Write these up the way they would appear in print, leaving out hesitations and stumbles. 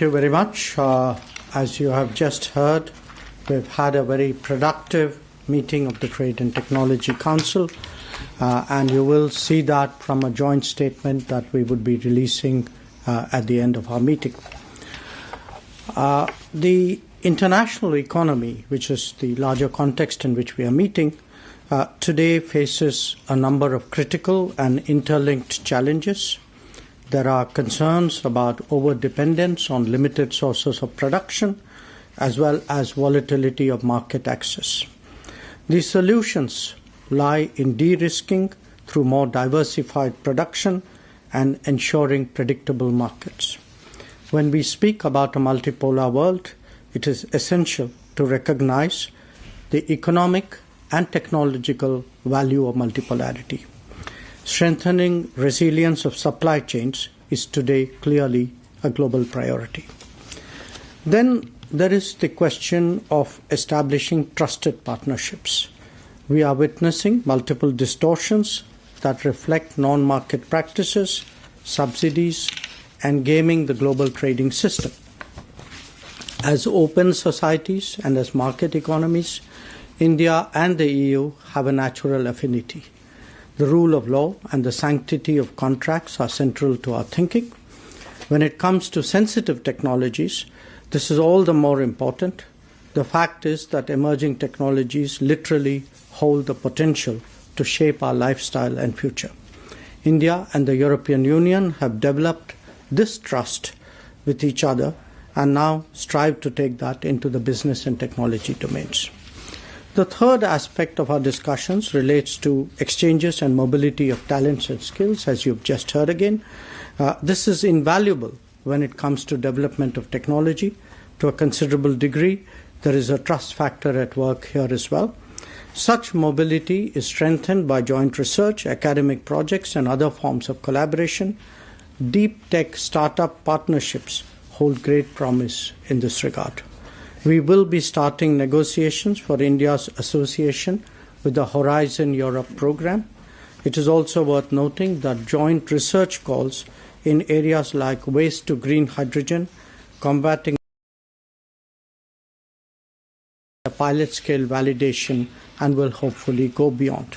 you very much. As you have just heard, we've had a very productive meeting of the Trade and Technology Council, and you will see that from a joint statement that we would be releasing at the end of our meeting. The international economy, which is the larger context in which we are meeting, today faces a number of critical and interlinked challenges. There are concerns about over-dependence on limited sources of production, as well as volatility of market access. The solutions lie in de-risking through more diversified production and ensuring predictable markets. When we speak about a multipolar world, it is essential to recognize the economic and technological value of multipolarity. Strengthening resilience of supply chains is today clearly a global priority. Then there is the question of establishing trusted partnerships. We are witnessing multiple distortions that reflect non-market practices, subsidies, and gaming the global trading system. As open societies and as market economies, India and the EU have a natural affinity. The rule of law and the sanctity of contracts are central to our thinking. When it comes to sensitive technologies, this is all the more important. The fact is that emerging technologies literally hold the potential to shape our lifestyle and future. India and the European Union have developed this trust with each other and now strive to take that into the business and technology domains. The third aspect of our discussions relates to exchanges and mobility of talents and skills, as you've just heard again. This is invaluable when it comes to development of technology. To a considerable degree, there is a trust factor at work here as well. Such mobility is strengthened by joint research, academic projects, and other forms of collaboration. Deep tech startup partnerships hold great promise in this regard. We will be starting negotiations for India's association with the Horizon Europe program. It is also worth noting that joint research calls in areas like waste to green hydrogen, combating pilot-scale validation, and will hopefully go beyond.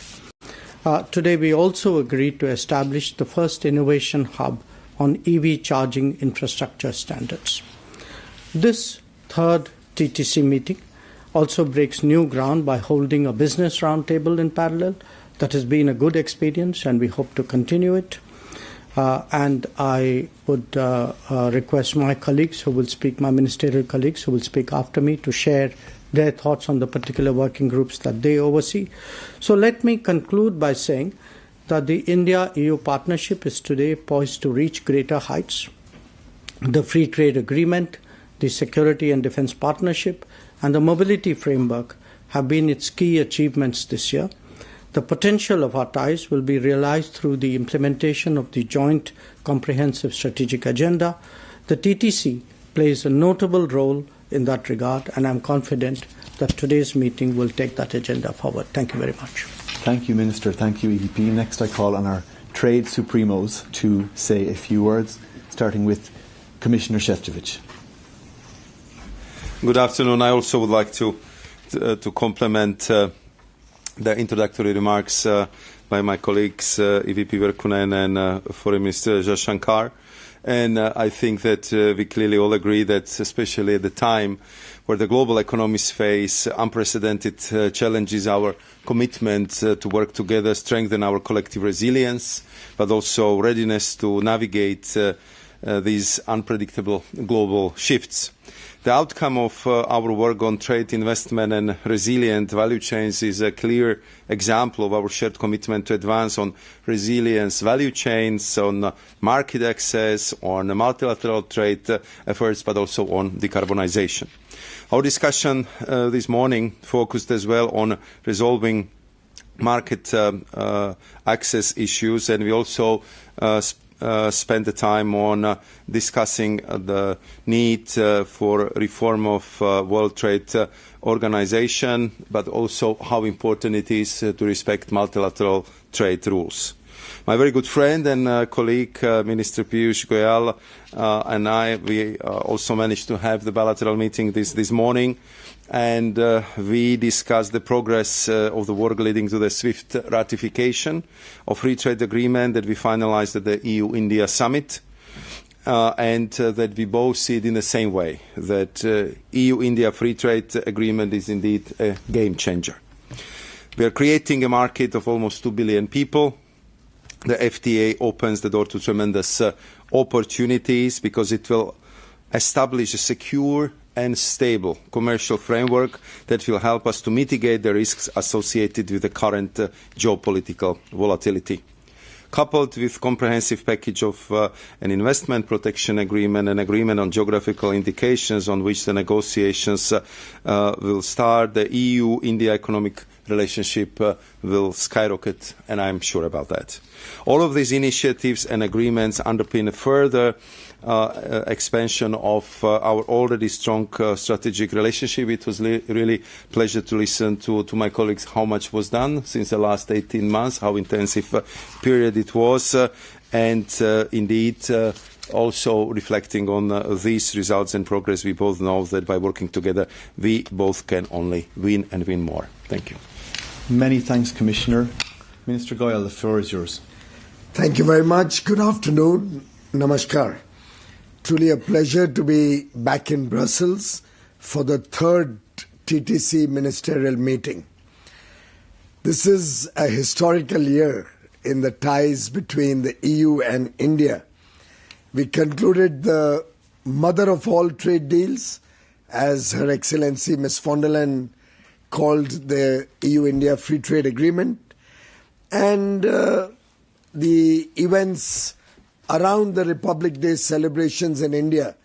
Today, we also agreed to establish the first innovation hub on EV charging infrastructure standards. This third TTC meeting also breaks new ground by holding a business roundtable in parallel. That has been a good experience, and we hope to continue it. And I would request my colleagues who will speak, my ministerial colleagues who will speak after me, to share their thoughts on the particular working groups that they oversee. So let me conclude by saying that the India-EU partnership is today poised to reach greater heights. The free trade agreement, the security and defense partnership, and the mobility framework have been its key achievements this year. The potential of our ties will be realized through the implementation of the joint comprehensive strategic agenda. The TTC plays a notable role in that regard, and I'm confident that today's meeting will take that agenda forward. Thank you very much. Thank you, Minister. Thank you, EVP. Next, I call on our trade supremos to say a few words, starting with Commissioner Šefčovič. Good afternoon. I also would like to complement the introductory remarks by my colleagues EVP Virkkunen and Foreign Minister Jaishankar. And I think that we clearly all agree that, especially at the time where the global economies face unprecedented challenges, our commitment to work together, strengthen our collective resilience, but also readiness to navigate these unpredictable global shifts. The outcome of our work on trade, investment and resilient value chains is a clear example of our shared commitment to advance on resilience value chains, on market access, on multilateral trade efforts, but also on decarbonization. Our discussion this morning focused as well on resolving market access issues, and we also spend the time on discussing the need for reform of World Trade Organization, but also how important it is to respect multilateral trade rules. My very good friend and colleague, Minister Piyush Goyal, and I, we also managed to have the bilateral meeting this morning, and we discussed the progress of the work leading to the swift ratification of free trade agreement that we finalized at the EU-India summit. And that we both see it in the same way, that EU-India free trade agreement is indeed a game changer. We are creating a market of almost 2 billion people. The FTA opens the door to tremendous opportunities because it will establish a secure and stable commercial framework that will help us to mitigate the risks associated with the current geopolitical volatility. Coupled with comprehensive package of an investment protection agreement, an agreement on geographical indications on which the negotiations will start, the EU-India economic relationship will skyrocket, and I'm sure about that. All of these initiatives and agreements underpin a further expansion of our already strong strategic relationship. It was really a pleasure to listen to my colleagues how much was done since the last 18 months, how intensive period it was, and indeed also reflecting on these results and progress. We both know that by working together we both can only win and win more. Thank you. Many thanks, Commissioner. Minister Goyal, the floor is yours. Thank you very much. Good afternoon. Namaskar. Truly a pleasure to be back in Brussels for the third TTC Ministerial Meeting. This is a historical year in the ties between the EU and India. We concluded the mother of all trade deals, as Her Excellency Ms. von der Leyen called the EU-India Free Trade Agreement, and the events around the Republic Day celebrations in India,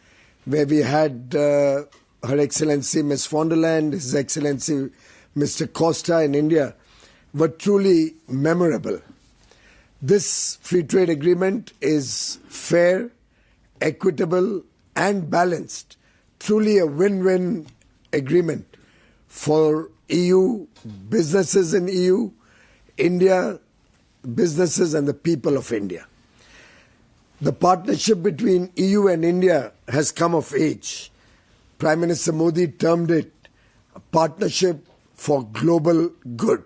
where we had Her Excellency Ms. von der Leyen, His Excellency Mr. Costa in India, were truly memorable. This free trade agreement is fair, equitable and balanced. Truly a win-win agreement for EU, businesses in EU, India, businesses and the people of India. The partnership between EU and India has come of age. Prime Minister Modi termed it a partnership for global good.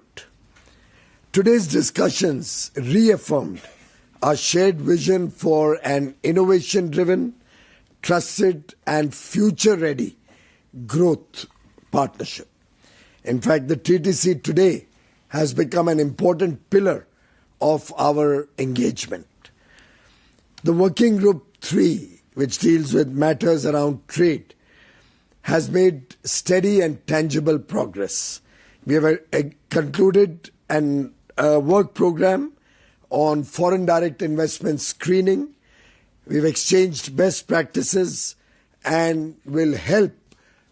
Today's discussions reaffirmed our shared vision for an innovation-driven, trusted and future-ready growth partnership. In fact, the TTC today has become an important pillar of our engagement. The Working Group 3, which deals with matters around trade, has made steady and tangible progress. We have concluded a work program on foreign direct investment screening. We've exchanged best practices and will help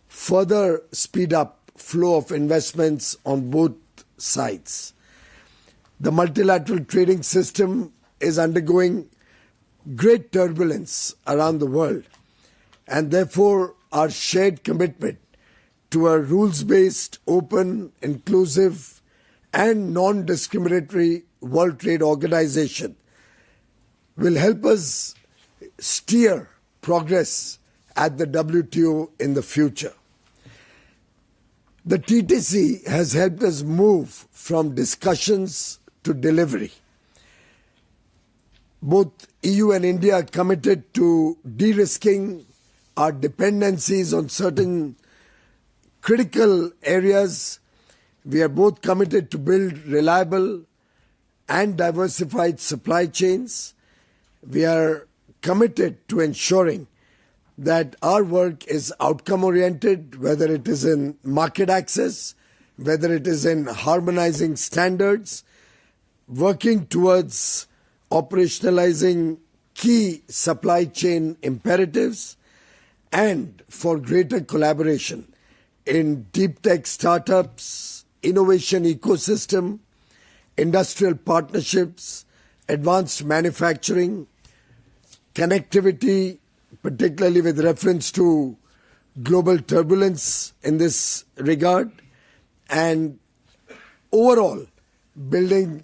further speed up flow of investments on both sides. The multilateral trading system is undergoing great turbulence around the world, and therefore our shared commitment to a rules-based, open, inclusive and non-discriminatory World Trade Organization will help us steer progress at the WTO in the future. The TTC has helped us move from discussions to delivery. Both EU and India are committed to de-risking our dependencies on certain critical areas. We are both committed to build reliable and diversified supply chains. We are committed to ensuring that our work is outcome-oriented, whether it is in market access, whether it is in harmonizing standards, working towards operationalizing key supply chain imperatives, and for greater collaboration in deep tech startups, innovation ecosystem, industrial partnerships, advanced manufacturing, connectivity, particularly with reference to global turbulence in this regard, and overall building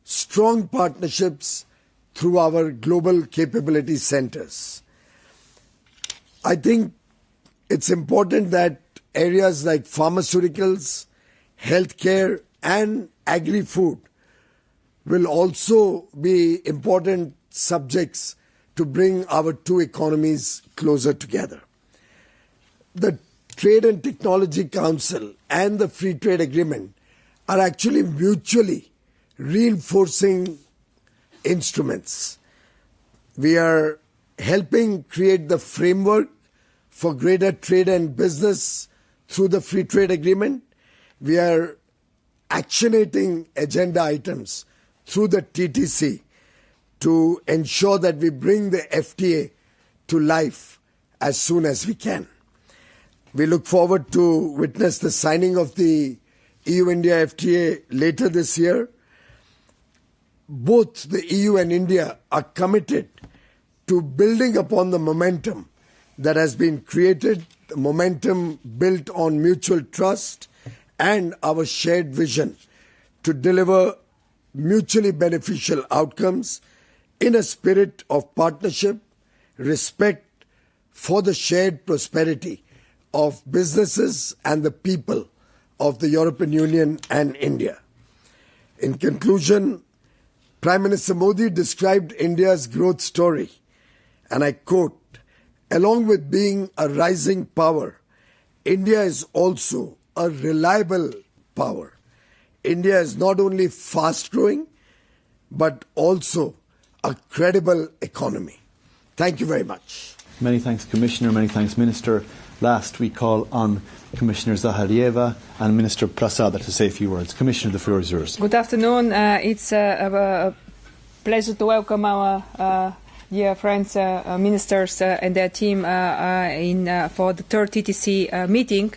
strong partnerships through our global capability centers. I think it's important that areas like pharmaceuticals, healthcare, and agri-food will also be important subjects to bring our two economies closer together. The Trade and Technology Council and the Free Trade Agreement are actually mutually reinforcing instruments. We are helping create the framework for greater trade and business through the Free Trade Agreement. We are actionating agenda items through the TTC to ensure that we bring the FTA to life as soon as we can. We look forward to witness the signing of the EU-India FTA later this year. Both the EU and India are committed to building upon the momentum that has been created, the momentum built on mutual trust and our shared vision to deliver mutually beneficial outcomes in a spirit of partnership, respect for the shared prosperity of businesses and the people of the European Union and India. In conclusion, Prime Minister Modi described India's growth story, and I quote, "Along with being a rising power, India is also a reliable power. India is not only fast-growing, but also a credible economy." Thank you very much. Many thanks, Commissioner. Many thanks, Minister. Last, we call on Commissioner Zaharieva and Minister Prasada to say a few words. Commissioner, the floor is yours. Good afternoon. It's a pleasure to welcome our dear friends, ministers and their team for the third TTC meeting.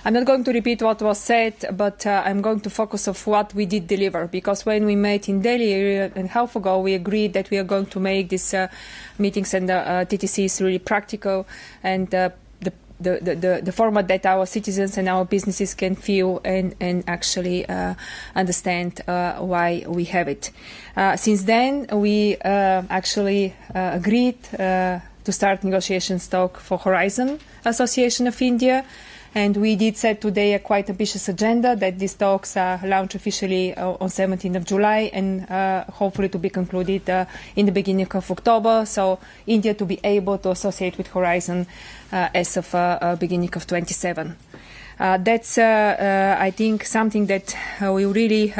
I'm not going to repeat what was said, but I'm going to focus on what we did deliver, because when we met in Delhi a year and a half ago, we agreed that we are going to make these meetings and TTCs really practical and the format that our citizens and our businesses can feel and actually understand why we have it. Since then, we actually agreed to start negotiations talk for Horizon Association of India. And we did set today a quite ambitious agenda that these talks launch officially on 17th of July and hopefully to be concluded in the beginning of October. So India to be able to associate with Horizon as of beginning of 27. That's, I think, something that will really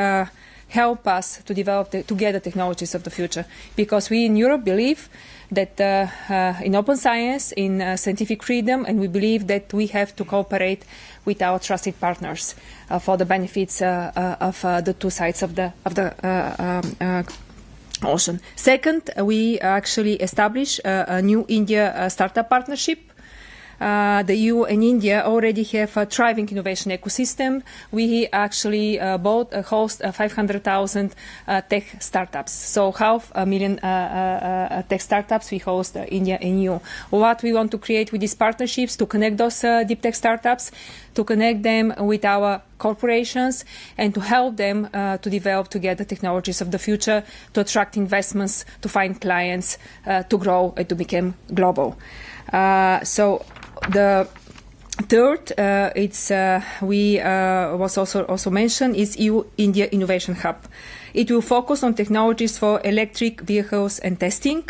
help us to develop together technologies of the future. Because we in Europe believe that in open science, in scientific freedom, and we believe that we have to cooperate with our trusted partners for the benefits of the two sides of the ocean. Second, we actually established a new India startup partnership. The EU and India already have a thriving innovation ecosystem. We actually both host 500,000 tech startups. So 500,000 tech startups we host India and EU. What we want to create with these partnerships to connect those deep tech startups, to connect them with our corporations, and to help them to develop together technologies of the future, to attract investments, to find clients, to grow and to become global. So the third, was also mentioned, is EU-India Innovation Hub. It will focus on technologies for electric vehicles and testing.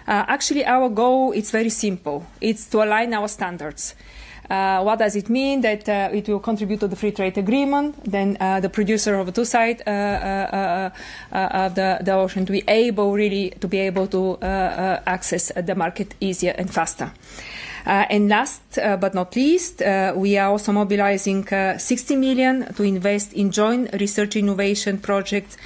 Actually, our goal is very simple. It's to align our standards. What does it mean? That it will contribute to the free trade agreement, then the producer of the two sides of the ocean to be able to access the market easier and faster. And last but not least, we are also mobilizing 60 million to invest in joint research innovation projects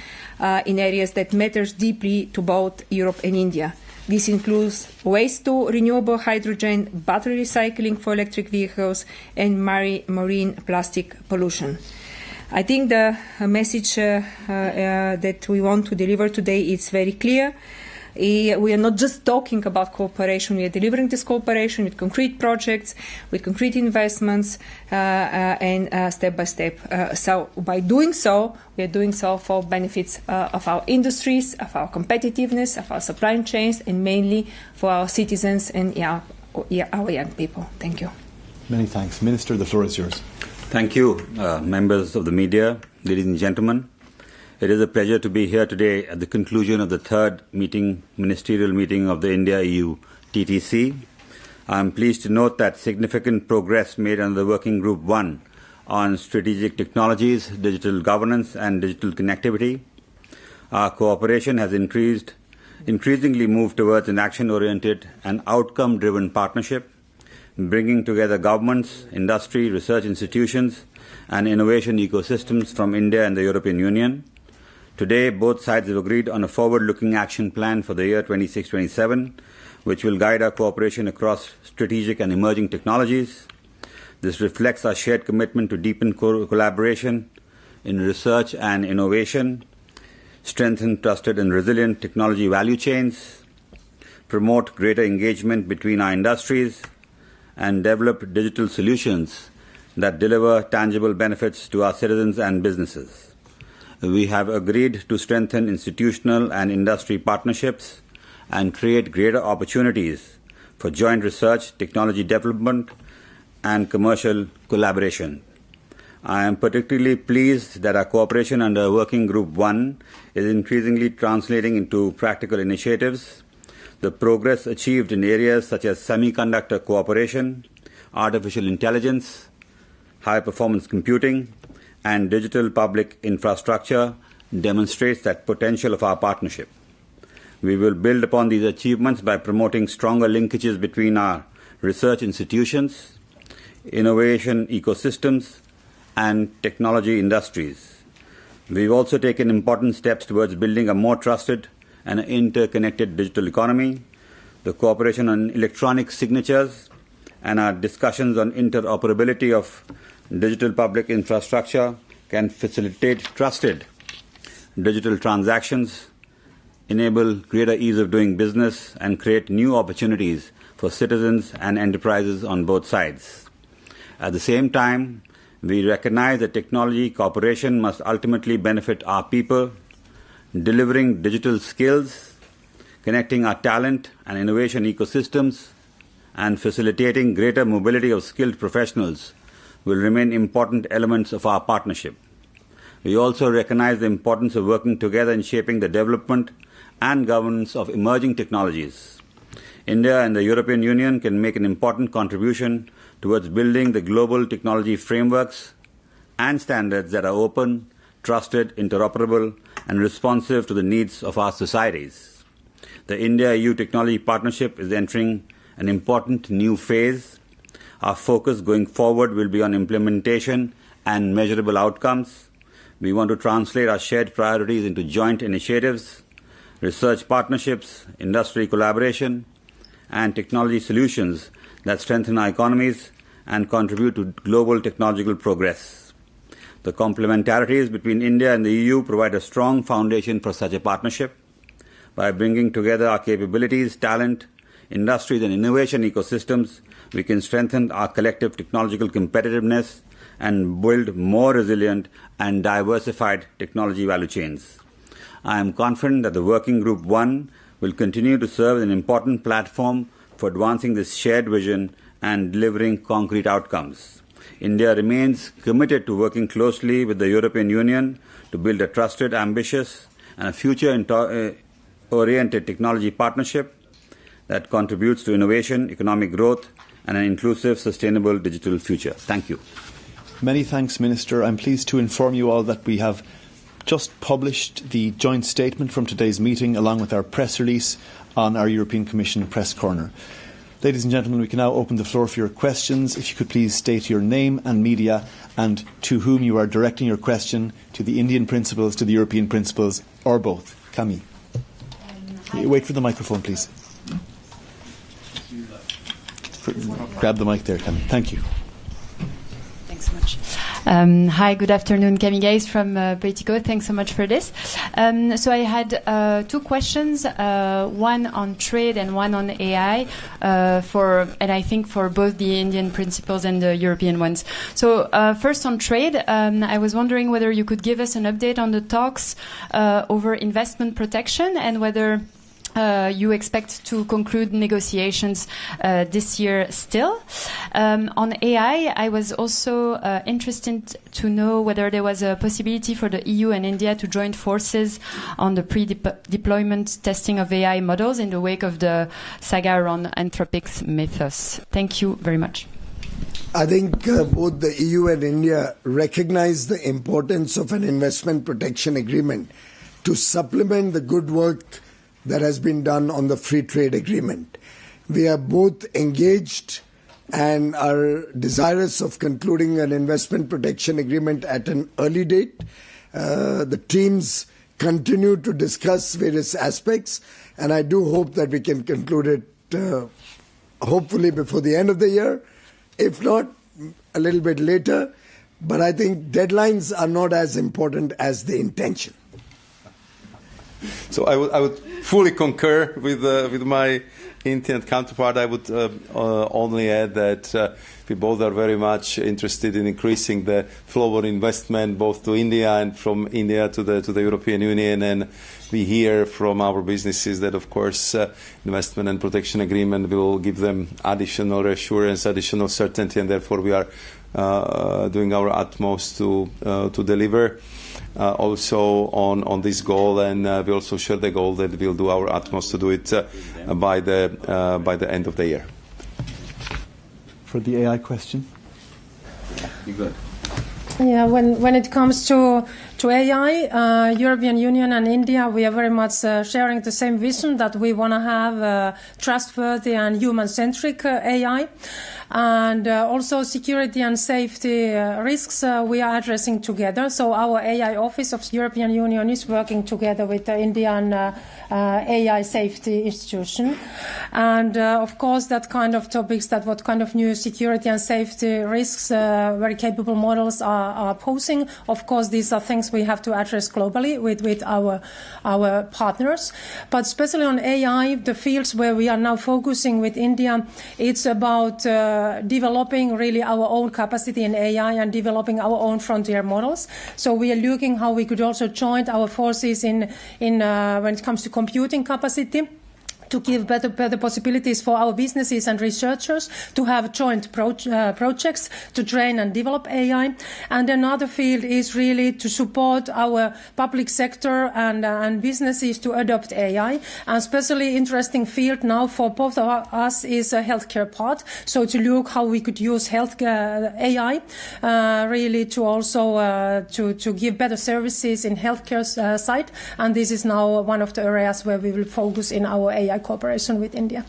in areas that matter deeply to both Europe and India. This includes waste to renewable hydrogen, battery recycling for electric vehicles, and marine plastic pollution. I think the message that we want to deliver today is very clear. We are not just talking about cooperation, we are delivering this cooperation with concrete projects, with concrete investments, and step by step. So by doing so, we are doing so for benefits of our industries, of our competitiveness, of our supply chains, and mainly for our citizens and our young people. Thank you. Many thanks. Minister, the floor is yours. Thank you, members of the media, ladies and gentlemen. It is a pleasure to be here today at the conclusion of the third ministerial meeting of the India-EU TTC. I am pleased to note that significant progress made under the Working Group 1 on strategic technologies, digital governance and digital connectivity. Our cooperation has increasingly moved towards an action-oriented and outcome-driven partnership, bringing together governments, industry, research institutions and innovation ecosystems from India and the European Union. Today, both sides have agreed on a forward-looking action plan for the year 26-27, which will guide our cooperation across strategic and emerging technologies. This reflects our shared commitment to deepen collaboration in research and innovation, strengthen trusted and resilient technology value chains, promote greater engagement between our industries, and develop digital solutions that deliver tangible benefits to our citizens and businesses. We have agreed to strengthen institutional and industry partnerships and create greater opportunities for joint research, technology development, and commercial collaboration. I am particularly pleased that our cooperation under Working Group 1 is increasingly translating into practical initiatives. The progress achieved in areas such as semiconductor cooperation, artificial intelligence, high-performance computing, and digital public infrastructure demonstrates that potential of our partnership. We will build upon these achievements by promoting stronger linkages between our research institutions, innovation ecosystems, and technology industries. We've also taken important steps towards building a more trusted and interconnected digital economy. The cooperation on electronic signatures and our discussions on interoperability of digital public infrastructure can facilitate trusted digital transactions, enable greater ease of doing business, and create new opportunities for citizens and enterprises on both sides. At the same time, we recognize that technology cooperation must ultimately benefit our people, delivering digital skills, connecting our talent and innovation ecosystems, and facilitating greater mobility of skilled professionals will remain important elements of our partnership. We also recognize the importance of working together in shaping the development and governance of emerging technologies. India and the European Union can make an important contribution towards building the global technology frameworks and standards that are open, trusted, interoperable, and responsive to the needs of our societies. The India-EU Technology Partnership is entering an important new phase. Our focus going forward will be on implementation and measurable outcomes. We want to translate our shared priorities into joint initiatives, research partnerships, industry collaboration, and technology solutions that strengthen our economies and contribute to global technological progress. The complementarities between India and the EU provide a strong foundation for such a partnership. By bringing together our capabilities, talent, industries, and innovation ecosystems, we can strengthen our collective technological competitiveness and build more resilient and diversified technology value chains. I am confident that the Working Group 1 will continue to serve as an important platform for advancing this shared vision and delivering concrete outcomes. India remains committed to working closely with the European Union to build a trusted, ambitious, and a future-oriented technology partnership that contributes to innovation, economic growth, and an inclusive, sustainable digital future. Thank you. Many thanks, Minister. I'm pleased to inform you all that we have just published the joint statement from today's meeting along with our press release on our European Commission press corner. Ladies and gentlemen, we can now open the floor for your questions. If you could please state your name and media and to whom you are directing your question, to the Indian principles, to the European principles, or both. Kami. Wait for the microphone, please. Grab the mic there, Kami. Thank you. Thanks so much. Hi, good afternoon. Camille Gaze from Politico. Thanks so much for this. So I had two questions, one on trade and one on AI, and I think for both the Indian principles and the European ones. So first on trade, I was wondering whether you could give us an update on the talks over investment protection and whether you expect to conclude negotiations this year still. On AI, I was also interested to know whether there was a possibility for the EU and India to join forces on the pre-deployment testing of AI models in the wake of the saga around Anthropic's Mythos. Thank you very much. I think both the EU and India recognize the importance of an investment protection agreement to supplement the good work that has been done on the free trade agreement. We are both engaged and are desirous of concluding an investment protection agreement at an early date. The teams continue to discuss various aspects, and I do hope that we can conclude it hopefully before the end of the year, if not a little bit later. But I think deadlines are not as important as the intention. So I would fully concur with my Indian counterpart. I would only add that we both are very much interested in increasing the flow of investment both to India and from India to the European Union. And we hear from our businesses that, of course, investment and protection agreement will give them additional reassurance, additional certainty, and therefore we are doing our utmost to deliver. Also on this goal, and we also share the goal that we'll do our utmost to do it by the end of the year. For the AI question? Be good. Yeah, when it comes to AI, European Union and India, we are very much sharing the same vision that we want to have trustworthy and human-centric AI. And also security and safety risks we are addressing together. So our AI Office of the European Union is working together with the Indian AI Safety Institution. And of course, that kind of topics, that what kind of new security and safety risks very capable models are posing. Of course, these are things we have to address globally with our partners. But especially on AI, the fields where we are now focusing with India, it's about developing really our own capacity in AI and developing our own frontier models. So we are looking how we could also join our forces in when it comes to computing capacity, to give better possibilities for our businesses and researchers to have joint projects to train and develop AI. And another field is really to support our public sector and businesses to adopt AI. And especially interesting field now for both of us is a healthcare part. So to look how we could use healthcare AI really to also to give better services in healthcare side. And this is now one of the areas where we will focus in our AI cooperation with India.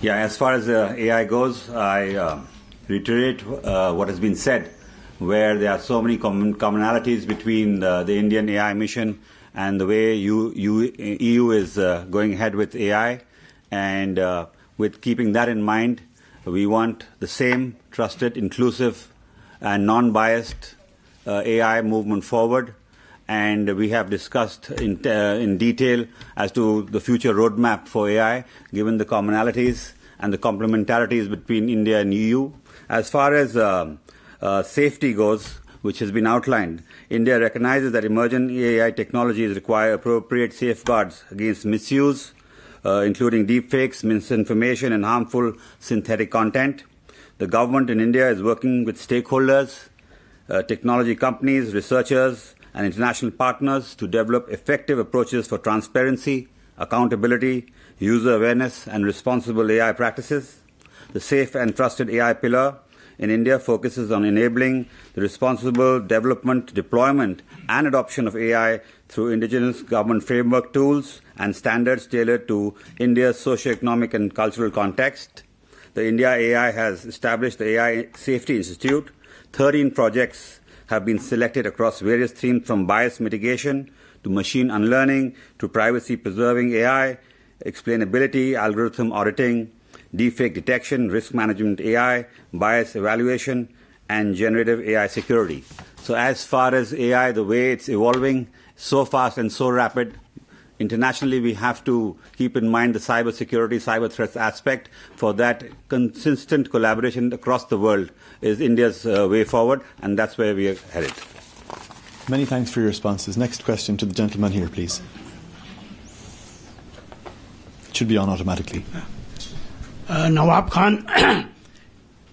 Yeah, as far as AI goes, I reiterate what has been said, where there are so many commonalities between the Indian AI mission and the way EU is going ahead with AI. And with keeping that in mind, we want the same trusted, inclusive, and non-biased AI movement forward. And we have discussed in detail as to the future roadmap for AI, given the commonalities and the complementarities between India and EU. As far as safety goes, which has been outlined, India recognizes that emerging AI technologies require appropriate safeguards against misuse, including deepfakes, misinformation, and harmful synthetic content. The government in India is working with stakeholders, technology companies, researchers, and international partners to develop effective approaches for transparency, accountability, user awareness, and responsible AI practices. The Safe and Trusted AI pillar in India focuses on enabling the responsible development, deployment, and adoption of AI through indigenous government framework tools and standards tailored to India's socio-economic and cultural context. The India AI has established the AI Safety Institute. 13 projects have been selected across various themes, from bias mitigation to machine unlearning to privacy-preserving AI, explainability, algorithm auditing, deepfake detection, risk management AI, bias evaluation, and generative AI security. So as far as AI, the way it's evolving so fast and so rapid, internationally we have to keep in mind the cyber security, cyber threats aspect. For that, consistent collaboration across the world is India's way forward, and that's where we are headed. Many thanks for your responses. Next question to the gentleman here, please. It should be on automatically. Nawab Khan,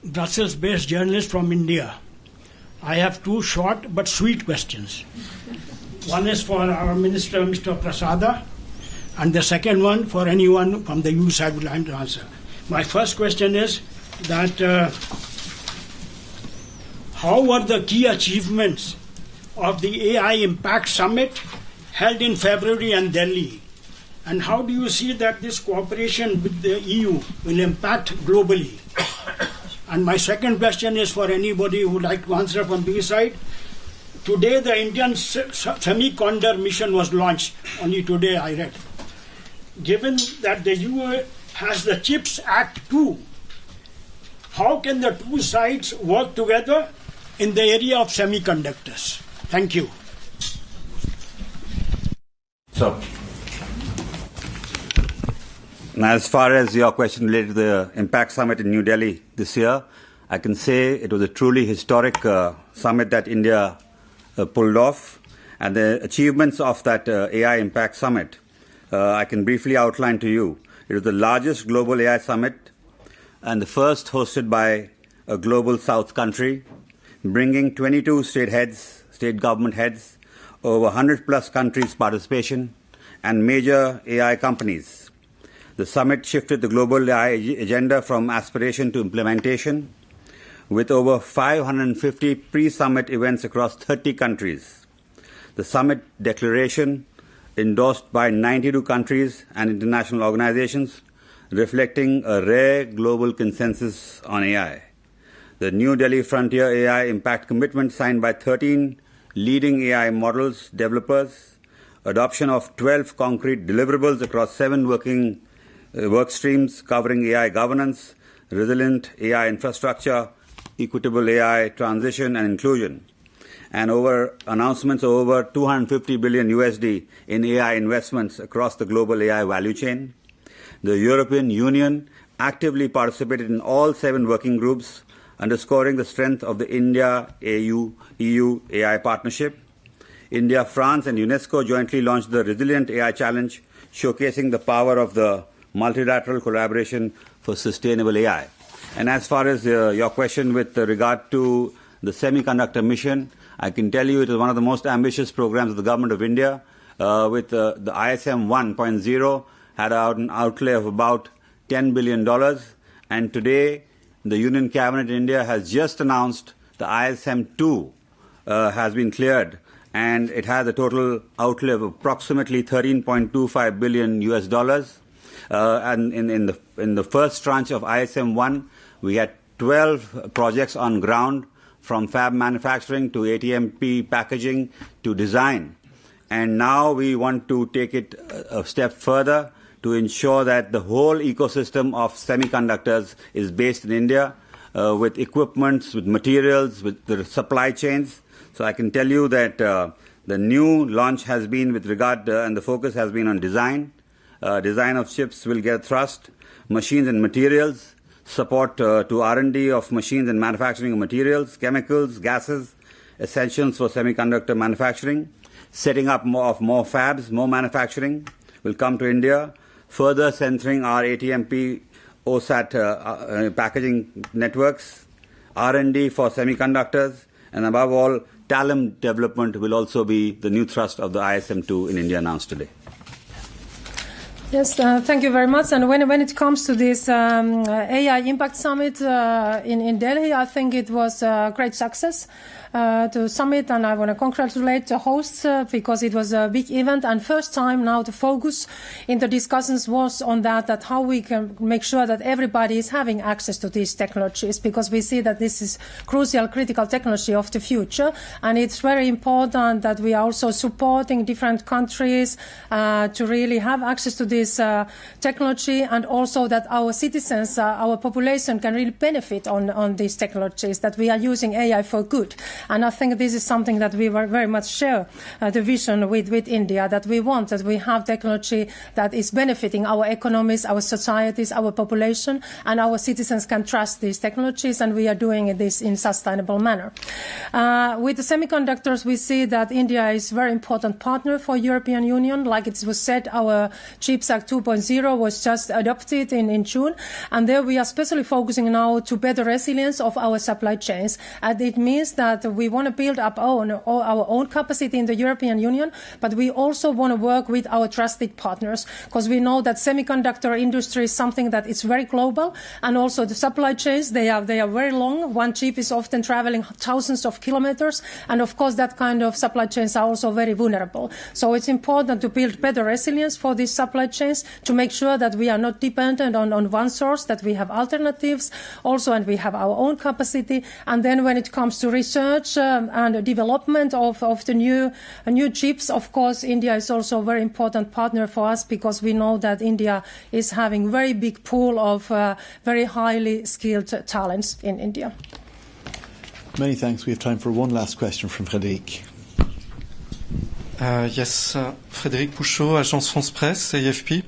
Brussels-based journalist from India. I have two short but sweet questions. One is for our Minister, Mr. Prasada, and the second one for anyone from the EU side would like to answer. My first question is that how were the key achievements of the AI Impact Summit held in February in Delhi? And how do you see that this cooperation with the EU will impact globally? And my second question is for anybody who would like to answer from the side. Today the Indian Semiconductor Mission was launched. Only today I read. Given that the EU has the CHIPS Act too, how can the two sides work together in the area of semiconductors? Thank you. So, now as far as your question related to the Impact Summit in New Delhi this year, I can say it was a truly historic summit that India pulled off. And the achievements of that AI Impact Summit, I can briefly outline to you. It was the largest global AI summit and the first hosted by a global South country, bringing 22 state government heads, over 100 plus countries' participation, and major AI companies. The summit shifted the global AI agenda from aspiration to implementation, with over 550 pre-summit events across 30 countries. The summit declaration, endorsed by 92 countries and international organizations, reflecting a rare global consensus on AI. The New Delhi Frontier AI Impact Commitment, signed by 13 leading AI models developers, adoption of 12 concrete deliverables across 7 work streams covering AI governance, resilient AI infrastructure, equitable AI transition and inclusion, and announcements of over $250 billion USD in AI investments across the global AI value chain. The European Union actively participated in all 7 working groups, underscoring the strength of the India-EU AI partnership. India, France, and UNESCO jointly launched the Resilient AI Challenge, showcasing the power of the multilateral collaboration for sustainable AI. And as far as your question with regard to the Semiconductor Mission, I can tell you it is one of the most ambitious programs of the Government of India, with the ISM 1.0 had an outlay of about $10 billion. And today, the Union Cabinet in India has just announced the ISM 2 has been cleared, and it has a total outlay of approximately $13.25 billion US. And in the first tranche of ISM 1, we had 12 projects on ground, from fab manufacturing to ATMP packaging to design. And now we want to take it a step further to ensure that the whole ecosystem of semiconductors is based in India, with equipments, with materials, with the supply chains. So I can tell you that the new launch has been with regard, and the focus has been on design. Design of chips will get thrust, machines and materials, support to R&D of machines and manufacturing of materials, chemicals, gases, essentials for semiconductor manufacturing, setting up more fabs, more manufacturing will come to India, further centering our ATMP OSAT packaging networks, R&D for semiconductors, and above all, talent development will also be the new thrust of the ISM2 in India announced today. Yes, thank you very much. And when it comes to this AI Impact Summit in Delhi, I think it was a great success to summit, and I want to congratulate the hosts because it was a big event, and first time now the focus in the discussions was on that how we can make sure that everybody is having access to these technologies, because we see that this is crucial, critical technology of the future, and it's very important that we are also supporting different countries to really have access to these this technology, and also that our citizens, our population can really benefit on these technologies, that we are using AI for good. And I think this is something that we very much share the vision with India, that we want, that we have technology that is benefiting our economies, our societies, our population, and our citizens can trust these technologies, and we are doing this in sustainable manner. With the semiconductors, we see that India is a very important partner for European Union. Like it was said, our CHIPS Act 2.0 was just adopted in June, and there we are especially focusing now to better resilience of our supply chains. And it means that we want to build up our own capacity in the European Union, but we also want to work with our trusted partners, because we know that semiconductor industry is something that is very global, and also the supply chains, they are very long. One chip is often traveling thousands of kilometers, and of course that kind of supply chains are also very vulnerable. So it's important to build better resilience for these supply chains, to make sure that we are not dependent on one source, that we have alternatives also, and we have our own capacity. And then when it comes to research and development of the new chips, of course India is also a very important partner for us, because we know that India is having a very big pool of very highly skilled talents in India. Many thanks. We have time for one last question from Frédéric. Yes, Frédéric Pouchot, Agence France Presse, AFP.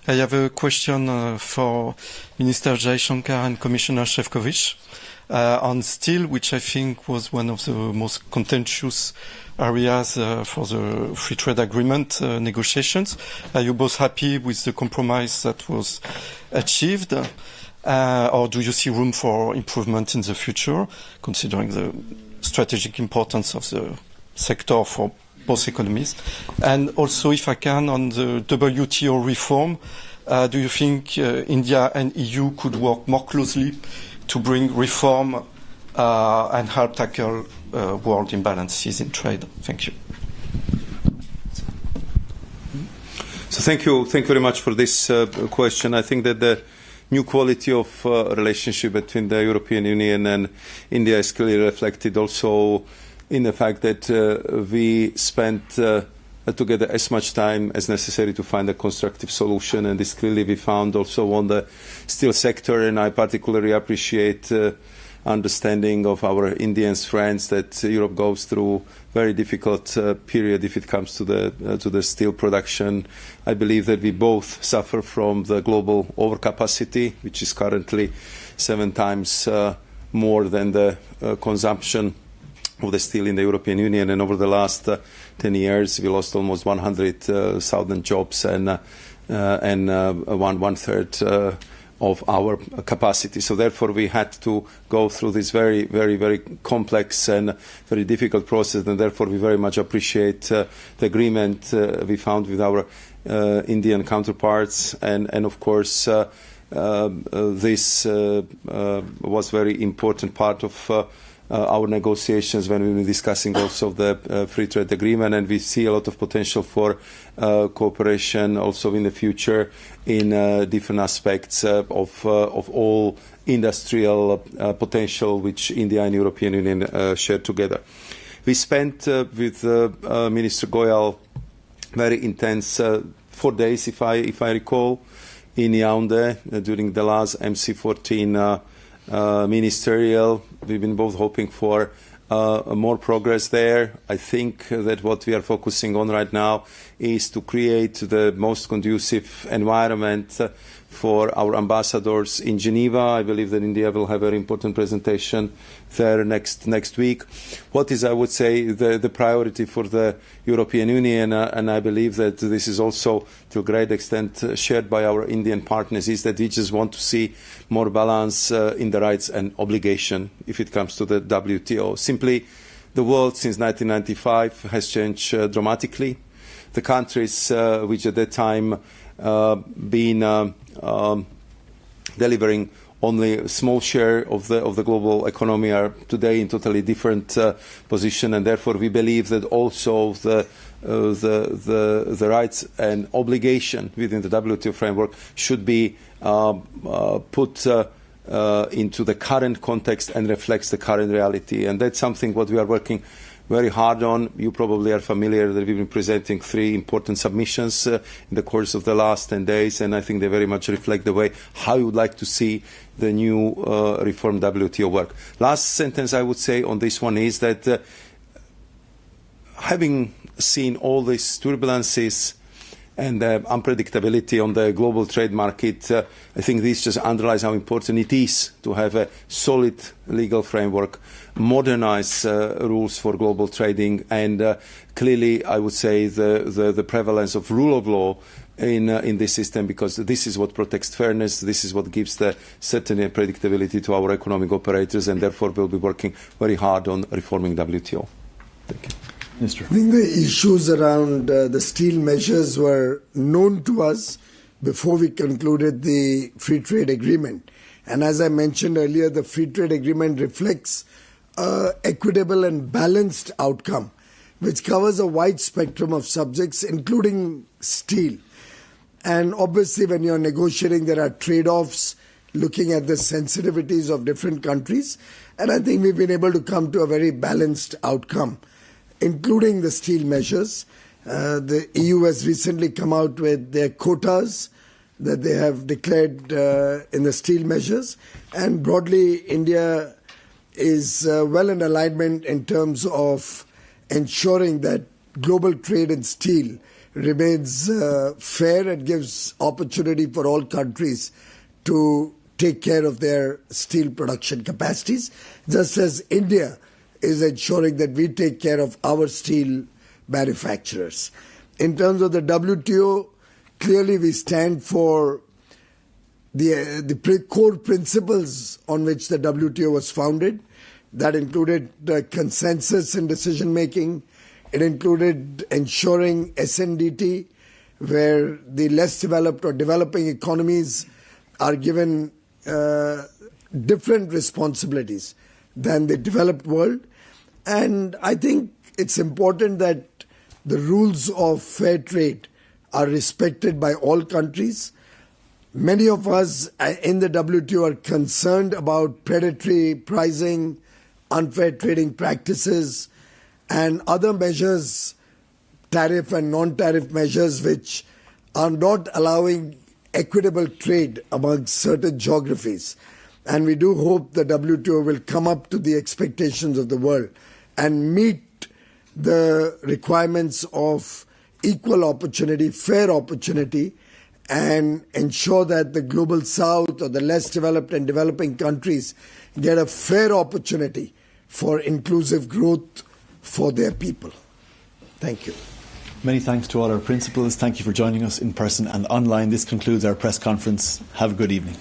I have a question for Minister Jaishankar and Commissioner Šefčovič on steel, which I think was one of the most contentious areas for the free trade agreement negotiations. Are you both happy with the compromise that was achieved? Or do you see room for improvement in the future, considering the strategic importance of the sector for both economies? And also, if I can, on the WTO reform, do you think India and EU could work more closely to bring reform and help tackle world imbalances in trade? Thank you. So thank you very much for this question. I think that the new quality of relationship between the European Union and India is clearly reflected also in the fact that we spent together as much time as necessary to find a constructive solution, and this clearly we found also on the steel sector. And I particularly appreciate understanding of our Indian friends that Europe goes through very difficult period if it comes to the steel production. I believe that we both suffer from the global overcapacity, which is currently 7 times more than the consumption of the steel in the European Union. And over the last 10 years, we lost almost 100,000 jobs and one third of our capacity. So therefore we had to go through this very, very, very complex and very difficult process, and therefore we very much appreciate the agreement we found with our Indian counterparts, and of course this was very important part of our negotiations when we were discussing also the free trade agreement, and we see a lot of potential for cooperation also in the future in different aspects of all industrial potential which India and European Union share together. We spent with Minister Goyal very intense 4 days, if I recall, in Yaoundé during the last MC14 ministerial. We've been both hoping for more progress there. I think that what we are focusing on right now is to create the most conducive environment for our ambassadors in Geneva. I believe that India will have a very important presentation there next week. What is, I would say, the priority for the European Union, and I believe that this is also to a great extent shared by our Indian partners, is that we just want to see more balance in the rights and obligation if it comes to the WTO. Simply, the world since 1995 has changed dramatically. The countries which at that time been delivering only a small share of the global economy are today in totally different position, and therefore we believe that also the rights and obligation within the WTO framework should be put into the current context and reflects the current reality, and that's something what we are working very hard on. You probably are familiar that we've been presenting 3 important submissions in the course of the last 10 days, and I think they very much reflect the way how you would like to see the new reformed WTO work. Last sentence I would say on this one is that having seen all these turbulences and unpredictability on the global trade market, I think this just underlies how important it is to have a solid legal framework, modernize rules for global trading, and clearly I would say the prevalence of rule of law in this system, because this is what protects fairness, this is what gives the certainty and predictability to our economic operators, and therefore we'll be working very hard on reforming WTO. Thank you. I think the issues around the steel measures were known to us before we concluded the free trade agreement. And as I mentioned earlier, the free trade agreement reflects an equitable and balanced outcome, which covers a wide spectrum of subjects, including steel. And obviously, when you're negotiating, there are trade-offs looking at the sensitivities of different countries. And I think we've been able to come to a very balanced outcome, including the steel measures. The EU has recently come out with their quotas that they have declared in the steel measures. And broadly, India is well in alignment in terms of ensuring that global trade in steel remains fair and gives opportunity for all countries to take care of their steel production capacities, just as India is ensuring that we take care of our steel manufacturers. In terms of the WTO, clearly we stand for the core principles on which the WTO was founded. That included consensus in decision making. It included ensuring SNDT, where the less developed or developing economies are given different responsibilities than the developed world. And I think it's important that the rules of fair trade are respected by all countries. Many of us in the WTO are concerned about predatory pricing, unfair trading practices, and other measures, tariff and non-tariff measures, which are not allowing equitable trade among certain geographies. And we do hope the WTO will come up to the expectations of the world and meet the requirements of equal opportunity, fair opportunity, and ensure that the global south or the less developed and developing countries get a fair opportunity for inclusive growth for their people. Thank you. Many thanks to all our principals. Thank you for joining us in person and online. This concludes our press conference. Have a good evening.